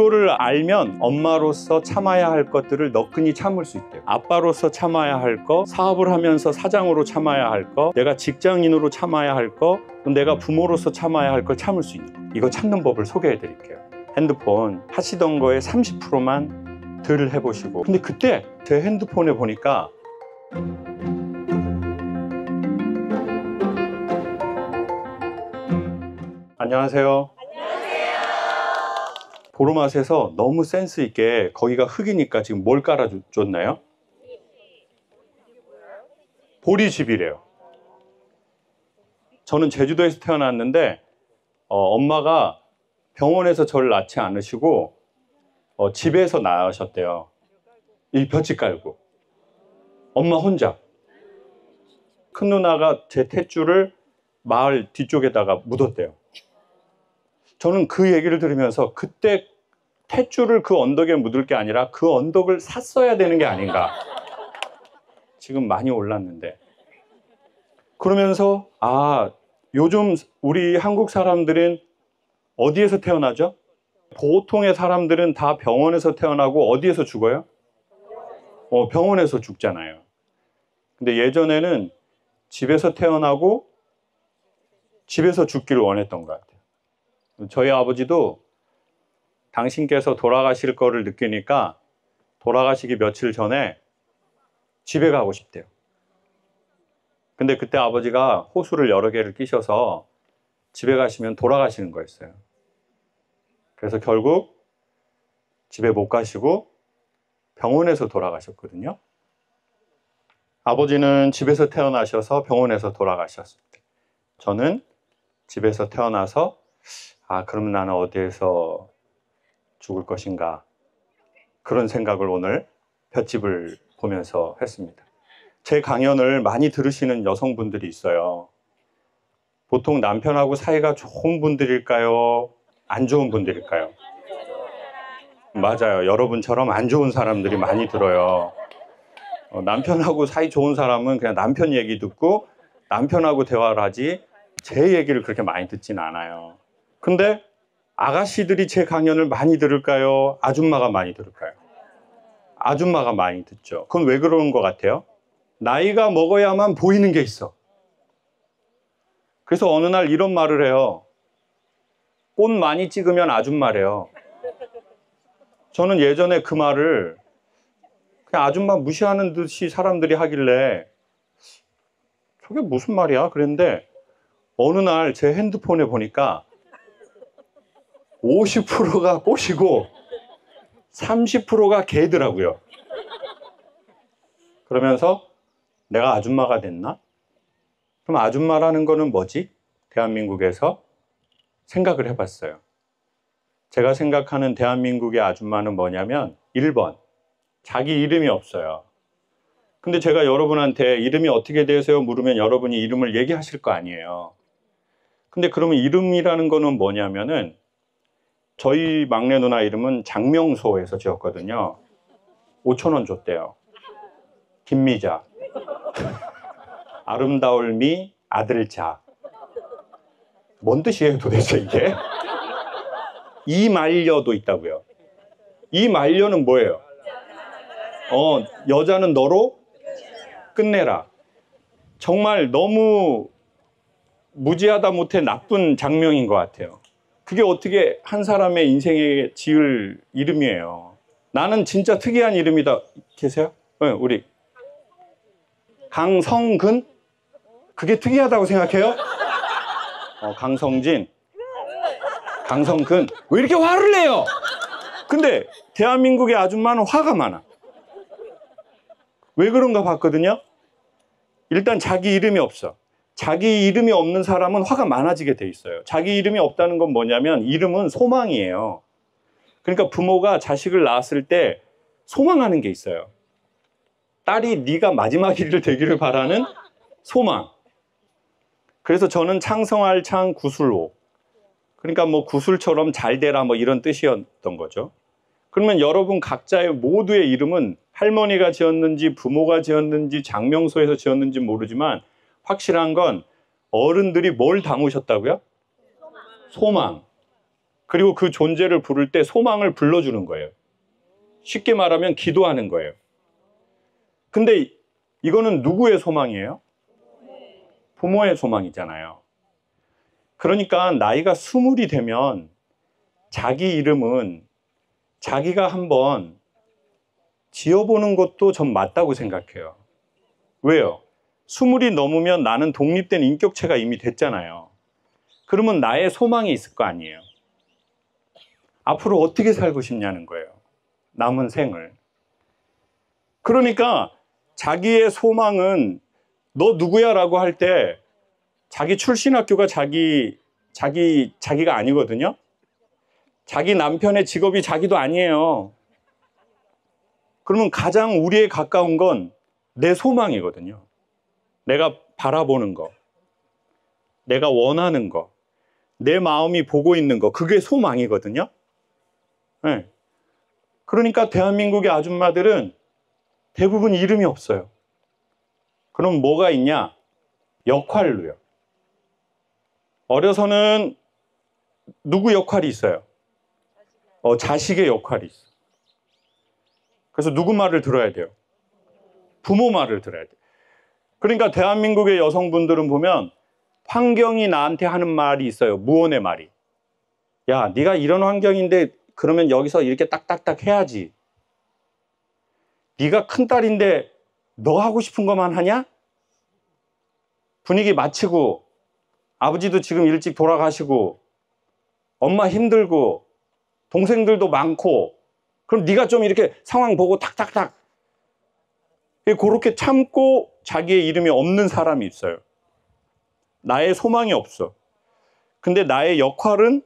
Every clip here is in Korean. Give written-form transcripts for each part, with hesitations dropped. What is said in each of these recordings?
이거를 알면 엄마로서 참아야 할 것들을 너끈히 참을 수 있대요. 아빠로서 참아야 할 거, 사업을 하면서 사장으로 참아야 할 거, 내가 직장인으로 참아야 할 거, 내가 부모로서 참아야 할 걸 참을 수 있는 거. 이거 참는 법을 소개해 드릴게요. 핸드폰 하시던 거에 30%만 덜 해보시고, 근데 그때 제 핸드폰에 보니까 안녕하세요. 보로맛에서 너무 센스 있게, 거기가 흙이니까 지금 뭘 깔아줬나요? 보리집이래요. 저는 제주도에서 태어났는데 엄마가 병원에서 저를 낳지 않으시고 집에서 낳으셨대요. 이 볏짚 깔고 엄마 혼자. 큰 누나가 제 탯줄을 마을 뒤쪽에다가 묻었대요. 저는 그 얘기를 들으면서 그때 탯줄을 그 언덕에 묻을 게 아니라 그 언덕을 샀어야 되는 게 아닌가. 지금 많이 올랐는데. 그러면서 요즘 우리 한국 사람들은 어디에서 태어나죠? 보통의 사람들은 다 병원에서 태어나고 어디에서 죽어요? 병원에서 죽잖아요. 근데 예전에는 집에서 태어나고 집에서 죽기를 원했던 것 같아요. 저희 아버지도 당신께서 돌아가실 거를 느끼니까 돌아가시기 며칠 전에 집에 가고 싶대요. 근데 그때 아버지가 호수를 여러 개를 끼셔서 집에 가시면 돌아가시는 거였어요. 그래서 결국 집에 못 가시고 병원에서 돌아가셨거든요. 아버지는 집에서 태어나셔서 병원에서 돌아가셨을 때, 저는 집에서 태어나서 그러면 나는 어디에서 죽을 것인가, 그런 생각을 오늘 볏짚을 보면서 했습니다. 제 강연을 많이 들으시는 여성분들이 있어요. 보통 남편하고 사이가 좋은 분들일까요? 안 좋은 분들일까요? 맞아요. 여러분처럼 안 좋은 사람들이 많이 들어요. 남편하고 사이 좋은 사람은 그냥 남편 얘기 듣고 남편하고 대화를 하지 제 얘기를 그렇게 많이 듣진 않아요. 근데 아가씨들이 제 강연을 많이 들을까요? 아줌마가 많이 들을까요? 아줌마가 많이 듣죠. 그건 왜 그러는 것 같아요? 나이가 먹어야만 보이는 게 있어. 그래서 어느 날 이런 말을 해요. 꽃 많이 찍으면 아줌마래요. 저는 예전에 그 말을 그냥 아줌마 무시하는 듯이 사람들이 하길래 저게 무슨 말이야? 그랬는데 어느 날 제 핸드폰에 보니까 50%가 꽃이고 30%가 개더라고요. 그러면서 내가 아줌마가 됐나? 그럼 아줌마라는 거는 뭐지? 대한민국에서 생각을 해봤어요. 제가 생각하는 대한민국의 아줌마는 뭐냐면 1번, 자기 이름이 없어요. 근데 제가 여러분한테 이름이 어떻게 되세요? 물으면 여러분이 이름을 얘기하실 거 아니에요. 근데 그러면 이름이라는 거는 뭐냐면은 저희 막내 누나 이름은 장명소에서 지었거든요. 5,000원 줬대요. 김미자. 아름다울 미 아들자. 뭔 뜻이에요 도대체 이게? 이말려도 있다고요. 이말려는 뭐예요? 여자는 너로 끝내라. 정말 너무 무지하다 못해 나쁜 장명인 것 같아요. 그게 어떻게 한 사람의 인생에 지을 이름이에요. 나는 진짜 특이한 이름이다. 계세요? 우리 강성근? 그게 특이하다고 생각해요? 강성진, 강성근. 왜 이렇게 화를 내요? 근데 대한민국의 아줌마는 화가 많아. 왜 그런가 봤거든요. 일단 자기 이름이 없어. 자기 이름이 없는 사람은 화가 많아지게 돼 있어요. 자기 이름이 없다는 건 뭐냐면 이름은 소망이에요. 그러니까 부모가 자식을 낳았을 때 소망하는 게 있어요. 딸이 네가 마지막 일을 되기를 바라는 소망. 그래서 저는 창성알창 구술호. 그러니까 뭐 구술처럼 잘 되라 뭐 이런 뜻이었던 거죠. 그러면 여러분 각자의 모두의 이름은 할머니가 지었는지 부모가 지었는지 장명소에서 지었는지 모르지만 확실한 건 어른들이 뭘 담으셨다고요? 소망. 그리고 그 존재를 부를 때 소망을 불러주는 거예요. 쉽게 말하면 기도하는 거예요. 근데 이거는 누구의 소망이에요? 부모의 소망이잖아요. 그러니까 나이가 20이 되면 자기 이름은 자기가 한번 지어보는 것도 전 맞다고 생각해요. 왜요? 20이 넘으면 나는 독립된 인격체가 이미 됐잖아요. 그러면 나의 소망이 있을 거 아니에요. 앞으로 어떻게 살고 싶냐는 거예요. 남은 생을. 그러니까 자기의 소망은 너 누구야? 라고 할 때 자기 출신 학교가 자기가 아니거든요. 자기 남편의 직업이 자기도 아니에요. 그러면 가장 우리에 가까운 건 내 소망이거든요. 내가 바라보는 거, 내가 원하는 거, 내 마음이 보고 있는 거, 그게 소망이거든요. 네. 그러니까 대한민국의 아줌마들은 대부분 이름이 없어요. 그럼 뭐가 있냐? 역할로요. 어려서는 누구 역할이 있어요? 자식의 역할이 있어요. 그래서 누구 말을 들어야 돼요? 부모 말을 들어야 돼요. 그러니까 대한민국의 여성분들은 보면 환경이 나한테 하는 말이 있어요. 무언의 말이. 야, 네가 이런 환경인데 그러면 여기서 이렇게 딱딱딱 해야지. 네가 큰딸인데 너 하고 싶은 것만 하냐? 분위기 맞추고 아버지도 지금 일찍 돌아가시고 엄마 힘들고 동생들도 많고 그럼 네가 좀 이렇게 상황 보고 탁탁탁 그렇게 참고 자기의 이름이 없는 사람이 있어요. 나의 소망이 없어. 근데 나의 역할은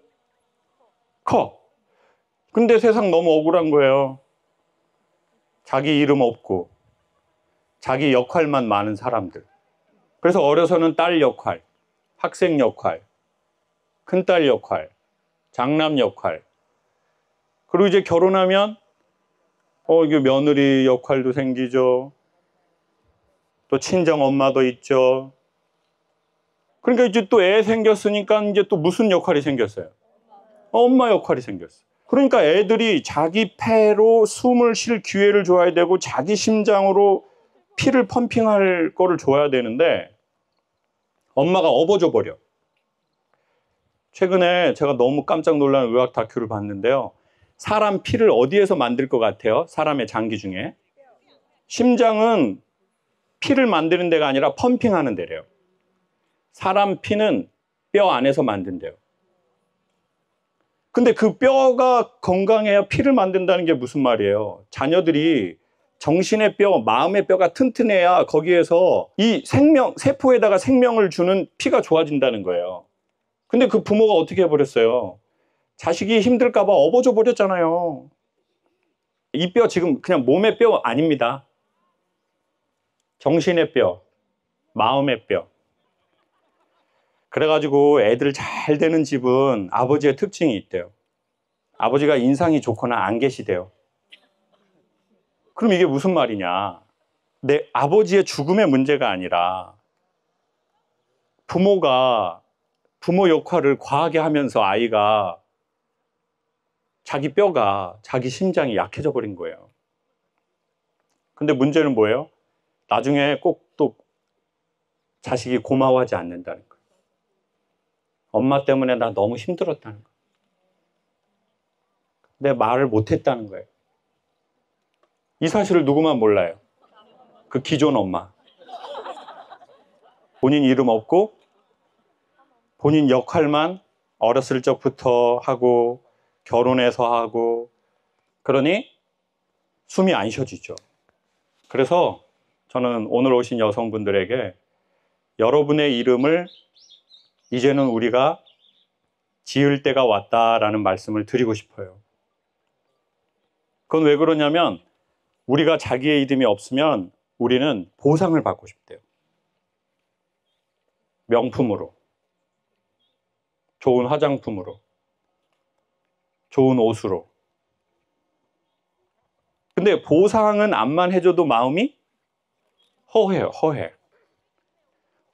커. 근데 세상 너무 억울한 거예요. 자기 이름 없고 자기 역할만 많은 사람들. 그래서 어려서는 딸 역할, 학생 역할, 큰딸 역할, 장남 역할. 그리고 이제 결혼하면 이게 며느리 역할도 생기죠. 또 친정 엄마도 있죠. 그러니까 이제 또 애 생겼으니까 이제 또 무슨 역할이 생겼어요? 엄마 역할이 생겼어요. 그러니까 애들이 자기 폐로 숨을 쉴 기회를 줘야 되고 자기 심장으로 피를 펌핑할 거를 줘야 되는데 엄마가 업어줘 버려. 최근에 제가 너무 깜짝 놀란 의학 다큐를 봤는데요. 사람 피를 어디에서 만들 것 같아요? 사람의 장기 중에. 심장은 피를 만드는 데가 아니라 펌핑하는 데래요. 사람 피는 뼈 안에서 만든대요. 근데 그 뼈가 건강해야 피를 만든다는 게 무슨 말이에요? 자녀들이 정신의 뼈, 마음의 뼈가 튼튼해야 거기에서 이 세포에다가 생명을 주는 피가 좋아진다는 거예요. 근데 그 부모가 어떻게 해버렸어요? 자식이 힘들까봐 업어줘 버렸잖아요. 이 뼈 지금 그냥 몸의 뼈 아닙니다. 정신의 뼈, 마음의 뼈. 그래가지고 애들 잘 되는 집은 아버지의 특징이 있대요. 아버지가 인상이 좋거나 안 계시대요. 그럼 이게 무슨 말이냐? 내 아버지의 죽음의 문제가 아니라 부모가 부모 역할을 과하게 하면서 아이가 자기 뼈가, 자기 심장이 약해져 버린 거예요. 근데 문제는 뭐예요? 나중에 꼭 또 자식이 고마워하지 않는다는 거예요. 엄마 때문에 나 너무 힘들었다는 거예요. 내 말을 못했다는 거예요. 이 사실을 누구만 몰라요? 그 기존 엄마. 본인 이름 없고 본인 역할만 어렸을 적부터 하고 결혼해서 하고 그러니 숨이 안 쉬어지죠. 그래서 저는 오늘 오신 여성분들에게 여러분의 이름을 이제는 우리가 지을 때가 왔다라는 말씀을 드리고 싶어요. 그건 왜 그러냐면 우리가 자기의 이름이 없으면 우리는 보상을 받고 싶대요. 명품으로, 좋은 화장품으로, 좋은 옷으로. 근데 보상은 암만 해줘도 마음이 허해요, 허해.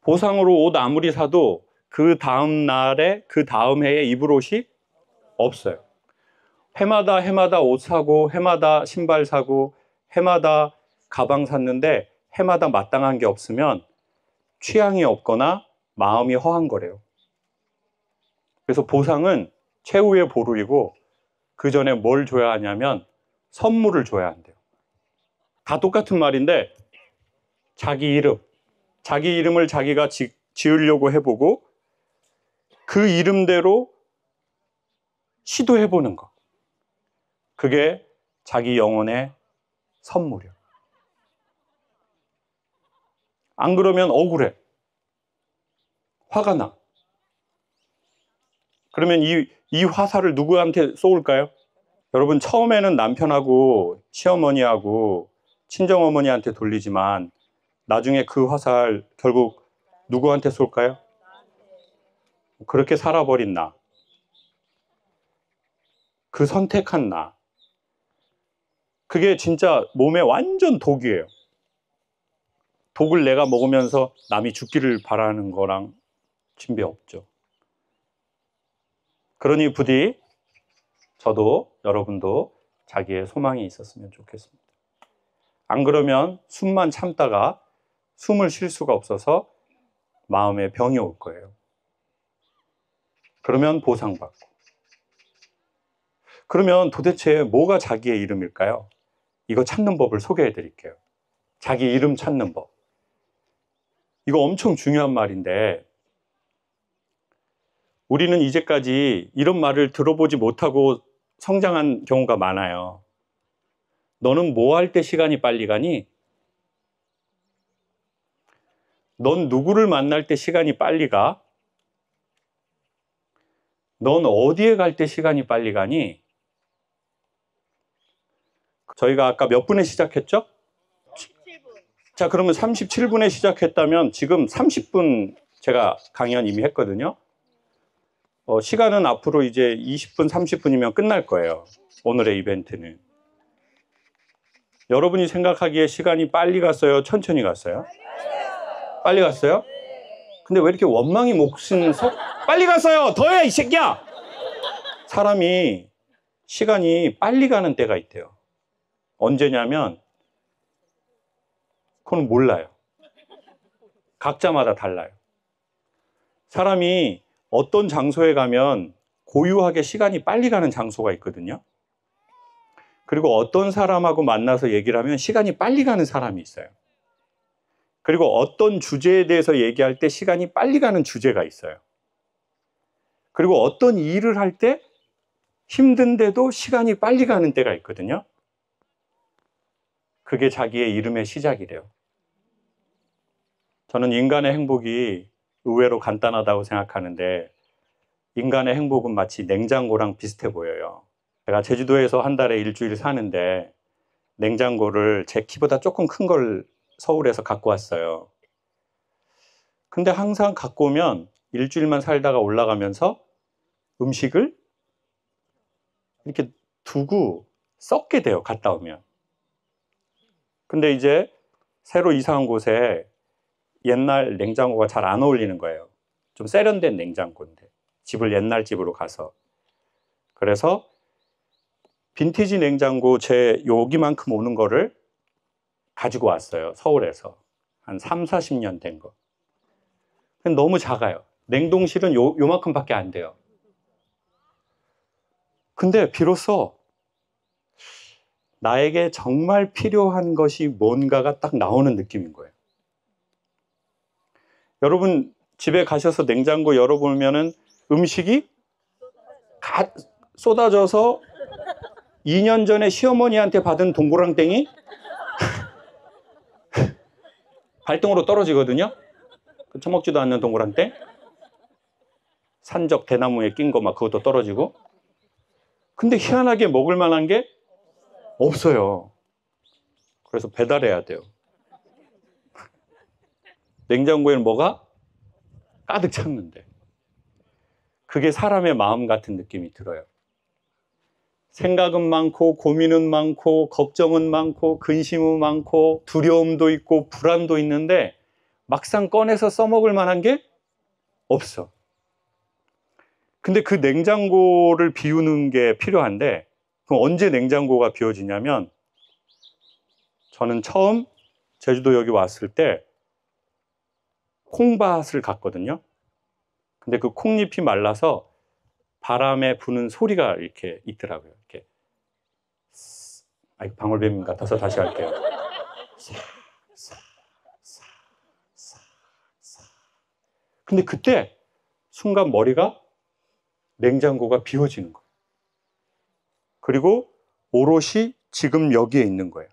보상으로 옷 아무리 사도 그 다음 날에, 그 다음 해에 입을 옷이 없어요. 해마다 옷 사고, 해마다 신발 사고, 해마다 가방 샀는데 해마다 마땅한 게 없으면 취향이 없거나 마음이 허한 거래요. 그래서 보상은 최후의 보루이고 그 전에 뭘 줘야 하냐면 선물을 줘야 한대요. 다 똑같은 말인데 자기 이름을 자기가 지으려고 해보고 그 이름대로 시도해보는 거. 그게 자기 영혼의 선물이에요. 안 그러면 억울해. 화가 나. 그러면 이 화살을 누구한테 쏘을까요? 여러분, 처음에는 남편하고 시어머니하고 친정어머니한테 돌리지만 나중에 그 화살 결국 누구한테 쏠까요? 그렇게 살아버린 나. 그 선택한 나. 그게 진짜 몸에 완전 독이에요. 독을 내가 먹으면서 남이 죽기를 바라는 거랑 진배 없죠. 그러니 부디 저도 여러분도 자기의 소망이 있었으면 좋겠습니다. 안 그러면 숨만 참다가 숨을 쉴 수가 없어서 마음에 병이 올 거예요. 그러면 보상받고. 그러면 도대체 뭐가 자기의 이름일까요? 이거 찾는 법을 소개해 드릴게요. 자기 이름 찾는 법. 이거 엄청 중요한 말인데 우리는 이제까지 이런 말을 들어보지 못하고 성장한 경우가 많아요. 너는 뭐 할 때 시간이 빨리 가니? 넌 누구를 만날 때 시간이 빨리 가? 넌 어디에 갈 때 시간이 빨리 가니? 저희가 아까 몇 분에 시작했죠? 37분. 자, 그러면 37분에 시작했다면 지금 30분 제가 강연 이미 했거든요. 시간은 앞으로 이제 20분, 30분이면 끝날 거예요. 오늘의 이벤트는. 여러분이 생각하기에 시간이 빨리 갔어요? 천천히 갔어요? 빨리 갔어요? 근데 왜 이렇게 원망이 몫은 빨리 갔어요! 더해, 이 새끼야! 사람이 시간이 빨리 가는 때가 있대요. 언제냐면 그건 몰라요. 각자마다 달라요. 사람이 어떤 장소에 가면 고유하게 시간이 빨리 가는 장소가 있거든요. 그리고 어떤 사람하고 만나서 얘기를 하면 시간이 빨리 가는 사람이 있어요. 그리고 어떤 주제에 대해서 얘기할 때 시간이 빨리 가는 주제가 있어요. 그리고 어떤 일을 할 때 힘든데도 시간이 빨리 가는 때가 있거든요. 그게 자기의 이름의 시작이래요. 저는 인간의 행복이 의외로 간단하다고 생각하는데 인간의 행복은 마치 냉장고랑 비슷해 보여요. 제가 제주도에서 한 달에 일주일 사는데 냉장고를 제 키보다 조금 큰 걸 서울에서 갖고 왔어요. 근데 항상 갖고 오면 일주일만 살다가 올라가면서 음식을 이렇게 두고 썩게 돼요. 갔다 오면. 근데 이제 새로 이사한 곳에 옛날 냉장고가 잘 안 어울리는 거예요. 좀 세련된 냉장고인데 집을 옛날 집으로 가서. 그래서 빈티지 냉장고 제 여기만큼 오는 거를 가지고 왔어요. 서울에서. 한 3, 40년 된 거. 근데 너무 작아요. 냉동실은 요만큼밖에 안 돼요. 근데 비로소 나에게 정말 필요한 것이 뭔가가 딱 나오는 느낌인 거예요. 여러분 집에 가셔서 냉장고 열어보면은 음식이 쏟아져서 2년 전에 시어머니한테 받은 동그랑땡이 발등으로 떨어지거든요. 처먹지도 않는 동그랑땡. 산적 대나무에 낀 거 막 그것도 떨어지고. 근데 희한하게 먹을 만한 게 없어요. 그래서 배달해야 돼요. 냉장고에는 뭐가 가득 찼는데. 그게 사람의 마음 같은 느낌이 들어요. 생각은 많고 고민은 많고 걱정은 많고 근심은 많고 두려움도 있고 불안도 있는데 막상 꺼내서 써먹을 만한 게 없어. 근데 그 냉장고를 비우는 게 필요한데, 그럼 언제 냉장고가 비워지냐면, 저는 처음 제주도 여기 왔을 때 콩밭을 갔거든요. 근데 그 콩잎이 말라서 바람에 부는 소리가 이렇게 있더라고요. 이렇게. 방울뱀 같아서 다시 할게요. 근데 그때 순간 머리가 냉장고가 비워지는 거예요. 그리고 오롯이 지금 여기에 있는 거예요.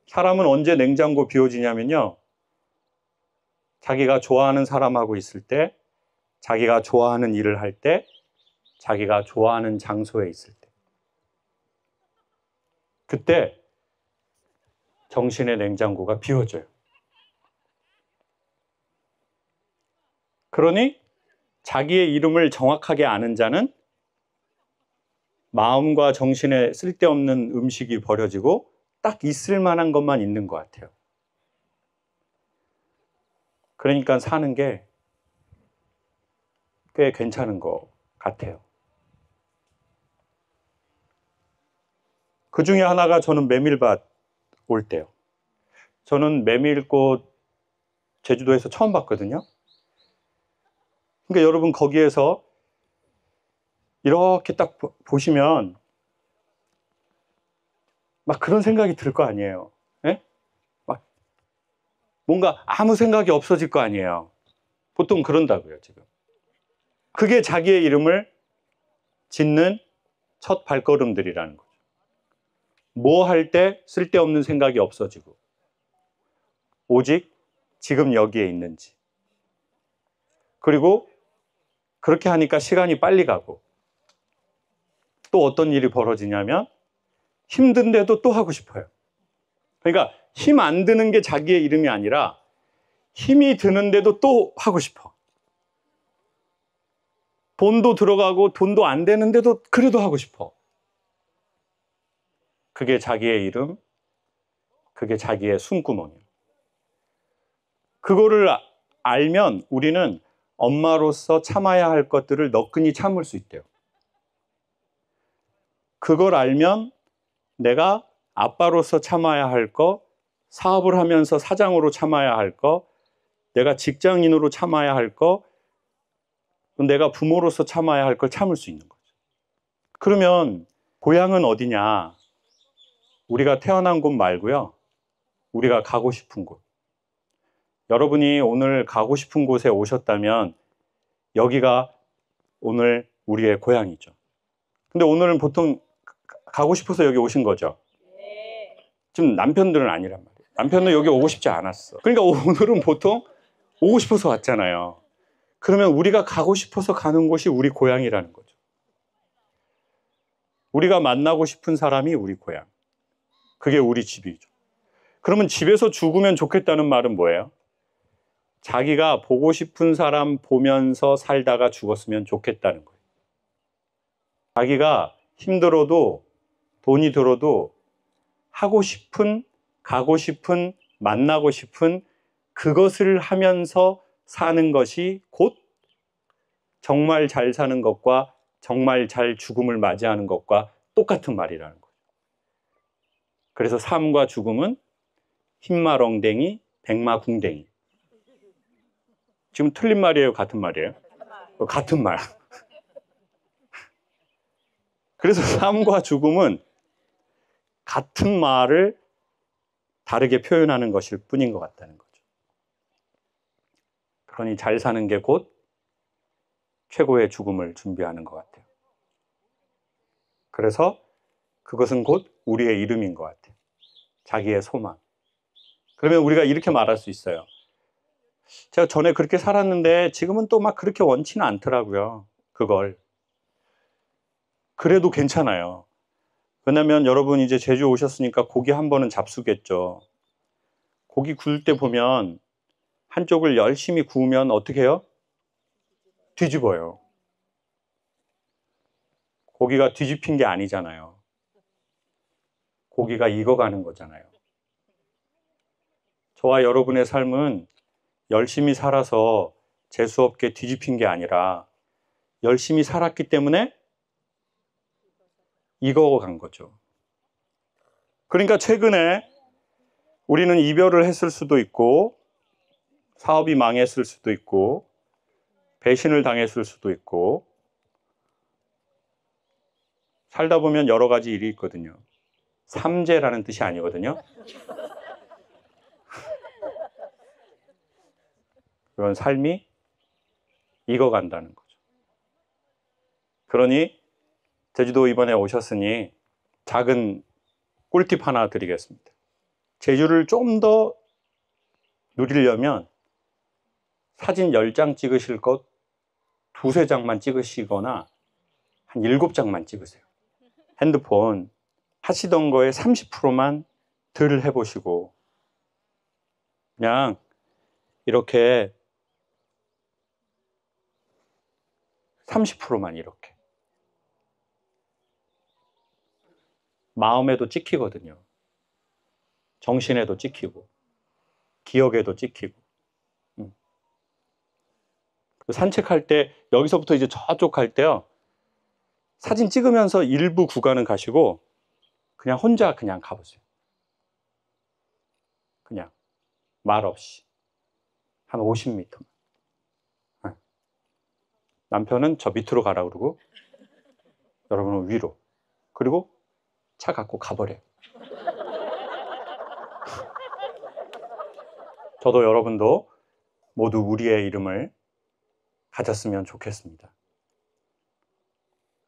사람은 언제 냉장고 비워지냐면요. 자기가 좋아하는 사람하고 있을 때, 자기가 좋아하는 일을 할 때, 자기가 좋아하는 장소에 있을 때. 그때 정신의 냉장고가 비워져요. 그러니 자기의 이름을 정확하게 아는 자는 마음과 정신에 쓸데없는 음식이 버려지고 딱 있을 만한 것만 있는 것 같아요. 그러니까 사는 게 꽤 괜찮은 것 같아요. 그 중에 하나가 저는 메밀밭 올 때요. 저는 메밀꽃 제주도에서 처음 봤거든요. 그러니까 여러분 거기에서 이렇게 딱 보시면 막 그런 생각이 들 거 아니에요. 예? 막 뭔가 아무 생각이 없어질 거 아니에요. 보통 그런다고요, 지금. 그게 자기의 이름을 짓는 첫 발걸음들이라는 거죠. 뭐 할 때 쓸데없는 생각이 없어지고 오직 지금 여기에 있는지. 그리고 그렇게 하니까 시간이 빨리 가고 또 어떤 일이 벌어지냐면 힘든데도 또 하고 싶어요. 그러니까 힘 안 드는 게 자기의 이름이 아니라 힘이 드는데도 또 하고 싶어. 돈도 들어가고 돈도 안 되는데도 그래도 하고 싶어. 그게 자기의 이름, 그게 자기의 숨구멍이에요. 그거를 알면 우리는 엄마로서 참아야 할 것들을 너끈히 참을 수 있대요. 그걸 알면 내가 아빠로서 참아야 할 거, 사업을 하면서 사장으로 참아야 할 거, 내가 직장인으로 참아야 할 거, 내가 부모로서 참아야 할 걸 참을 수 있는 거죠. 그러면 고향은 어디냐? 우리가 태어난 곳 말고요. 우리가 가고 싶은 곳. 여러분이 오늘 가고 싶은 곳에 오셨다면 여기가 오늘 우리의 고향이죠. 근데 오늘은 보통 가고 싶어서 여기 오신 거죠? 지금 남편들은 아니란 말이에요. 남편은 여기 오고 싶지 않았어. 그러니까 오늘은 보통 오고 싶어서 왔잖아요. 그러면 우리가 가고 싶어서 가는 곳이 우리 고향이라는 거죠. 우리가 만나고 싶은 사람이 우리 고향. 그게 우리 집이죠. 그러면 집에서 죽으면 좋겠다는 말은 뭐예요? 자기가 보고 싶은 사람 보면서 살다가 죽었으면 좋겠다는 거예요. 자기가 힘들어도 돈이 들어도 하고 싶은, 가고 싶은, 만나고 싶은 그것을 하면서 사는 것이 곧 정말 잘 사는 것과 정말 잘 죽음을 맞이하는 것과 똑같은 말이라는 거죠. 그래서 삶과 죽음은 흰마렁댕이, 백마궁댕이. 지금 틀린 말이에요? 같은 말이에요? 같은 말. 그래서 삶과 죽음은 같은 말을 다르게 표현하는 것일 뿐인 것 같다는 거죠. 그러니 잘 사는 게 곧 최고의 죽음을 준비하는 것 같아요. 그래서 그것은 곧 우리의 이름인 것 같아요. 자기의 소망. 그러면 우리가 이렇게 말할 수 있어요. 제가 전에 그렇게 살았는데 지금은 또 막 그렇게 원치는 않더라고요. 그걸. 그래도 괜찮아요. 왜냐면 여러분 이제 제주 오셨으니까 고기 한 번은 잡수겠죠. 고기 구울 때 보면 한쪽을 열심히 구우면 어떻게 해요? 뒤집어요. 고기가 뒤집힌 게 아니잖아요. 고기가 익어가는 거잖아요. 저와 여러분의 삶은 열심히 살아서 재수없게 뒤집힌 게 아니라 열심히 살았기 때문에 익어간 거죠. 그러니까 최근에 우리는 이별을 했을 수도 있고, 사업이 망했을 수도 있고, 배신을 당했을 수도 있고, 살다 보면 여러 가지 일이 있거든요. 삼재라는 뜻이 아니거든요. 그건 삶이 익어간다는 거죠. 그러니 제주도 이번에 오셨으니 작은 꿀팁 하나 드리겠습니다. 제주를 좀 더 누리려면 사진 10장 찍으실 것 두세 장만 찍으시거나 한 7장만 찍으세요. 핸드폰 하시던 거에 30%만 덜 해보시고 그냥 이렇게 30%만 이렇게 마음에도 찍히거든요. 정신에도 찍히고 기억에도 찍히고 산책할 때 여기서부터 이제 저쪽 갈 때요 사진 찍으면서 일부 구간은 가시고 그냥 혼자 그냥 가보세요. 그냥 말 없이 한 50m. 남편은 저 밑으로 가라 그러고 여러분은 위로. 그리고 차 갖고 가버려요. 저도 여러분도 모두 우리의 이름을 가졌으면 좋겠습니다.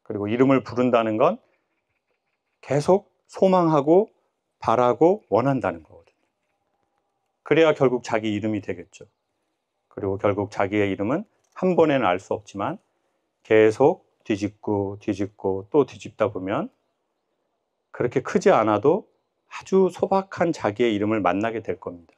그리고 이름을 부른다는 건 계속 소망하고 바라고 원한다는 거거든요. 그래야 결국 자기 이름이 되겠죠. 그리고 결국 자기의 이름은 한 번에는 알 수 없지만 계속 뒤집고 뒤집고 또 뒤집다 보면 그렇게 크지 않아도 아주 소박한 자기의 이름을 만나게 될 겁니다.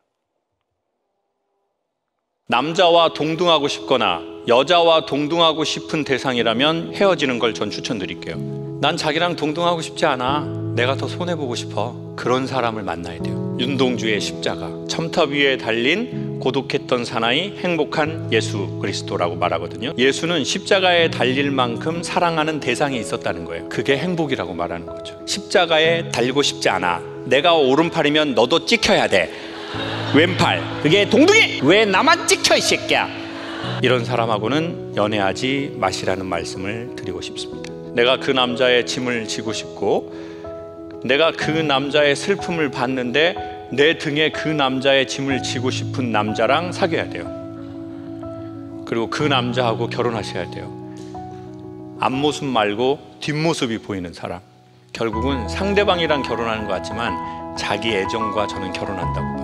남자와 동등하고 싶거나 여자와 동등하고 싶은 대상이라면 헤어지는 걸 전 추천드릴게요. 난 자기랑 동등하고 싶지 않아. 내가 더 손해보고 싶어. 그런 사람을 만나야 돼요. 윤동주의 십자가. 첨탑 위에 달린 고독했던 사나이 행복한 예수 그리스도라고 말하거든요. 예수는 십자가에 달릴 만큼 사랑하는 대상이 있었다는 거예요. 그게 행복이라고 말하는 거죠. 십자가에 달리고 싶지 않아. 내가 오른팔이면 너도 찍혀야 돼. 왼팔. 그게 동등해. 왜 나만 찍혀 이 새끼야. 이런 사람하고는 연애하지 마시라는 말씀을 드리고 싶습니다. 내가 그 남자의 짐을 지고 싶고 내가 그 남자의 슬픔을 봤는데 내 등에 그 남자의 짐을 지고 싶은 남자랑 사귀어야 돼요. 그리고 그 남자하고 결혼하셔야 돼요. 앞모습 말고 뒷모습이 보이는 사람. 결국은 상대방이랑 결혼하는 것 같지만 자기 애정과 저는 결혼한다고